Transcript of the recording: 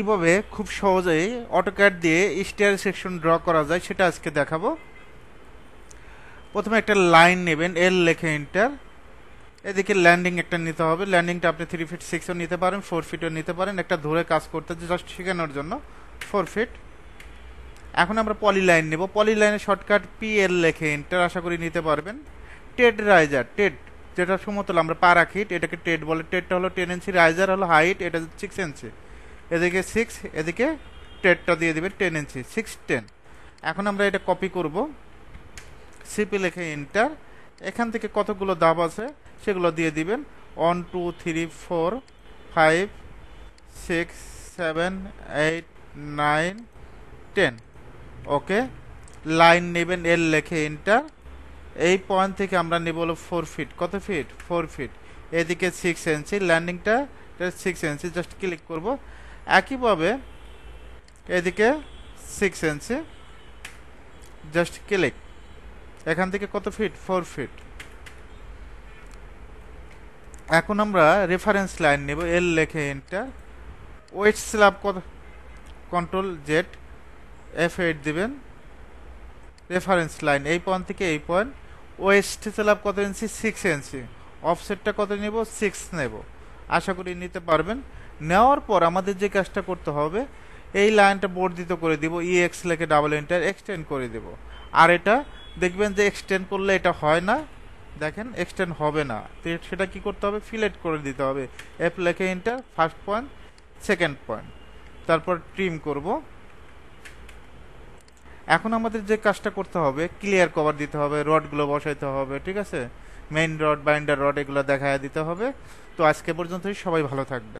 কিভাবে খুব সহজেই অটোক্যাড দিয়ে স্টেয়ার সেকশন ড্র করা যায় সেটা আজকে দেখাবো। প্রথমে একটা লাইন নেবেন, এল লেখে এন্টার। এদিকে ল্যান্ডিং একটা নিতে হবে। ল্যান্ডিংটা আপনি 3 ফিট 6ও নিতে পারেন, 4 ফিটও নিতে পারেন। একটা ধরে কাজ করতে জাস্ট শেখানোর জন্য 4 ফিট। এখন আমরা পলি লাইন নেব। পলি লাইনের শর্টকাট PL লেখে এন্টার, আশা করি নিতে পারবেন। টেড রাইজার, টেড যেটা সমতল আমরা পা রাখি এটাকে টেড বলে। টেডটা হলো 10 ইঞ্চি, রাইজার হলো হাইট, এটা 6 ইঞ্চি। এদিকে 6, এদিকে টেডটা দিয়ে দিবেন 10 ইঞ্চি, 6 10। এখন আমরা এটা কপি করব, সিপি লেখে এন্টার। এখান থেকে কতগুলো ধাপ আছে সেগুলো দিয়ে দিবেন। 1 2 3 4 5 6 7 8 9 10। ওকে, লাইন নেবেন, এল লেখে এন্টার। এই পয়েন্ট থেকে আমরা নেব হলো 4 ফিট। কত ফিট? 4 ফিট। এদিকে 6 ইঞ্চি, ল্যান্ডিংটা 6 ইঞ্চি, জাস্ট ক্লিক করব। একইভাবে এদিকে 6 ইঞ্চি, জাস্ট ক্লিক। এখান থেকে কত ফিট? 4 ফিট। এখন আমরা রেফারেন্স লাইন নেব, এল লেখে এন্টার। ওয়েট স্ল্যাব কত? কন্ট্রোল জেড F8 দিবেন। রেফারেন্স লাইন এই পয়েন্ট থেকে এই পয়েন্ট। ওয়েস্ট স্ল্যাব কত ইঞ্চি? 6 ইঞ্চি। অফসেটটা কত নেব? 6 নেব। আশা করি নিতে পারবেন। নেওয়ার পর আমাদের যে কাজটা করতে হবে, এই লাইনটা বর্ধিত করে দিব, EX লেখে ডাবল এন্টার, এক্সটেন্ড করে দেব। আর এটা দেখবেন যে এক্সটেন্ড করলে এটা হয় না, দেখেন এক্সটেন্ড হবে না। তো সেটা কি করতে হবে? ফিলেট করে দিতে হবে। F লেখে enter, first point, second point, তারপর ট্রিম করব। এখন আমাদের যে কাজটা করতে হবে, ক্লিয়ার কভার দিতে হবে, রডগুলো বসাইতে হবে, ঠিক আছে? মেইন রড, বাইন্ডার রড এগুলো দেখায় দিতে হবে। তো আজকে পর্যন্তই, সবাই ভালো থাকবে।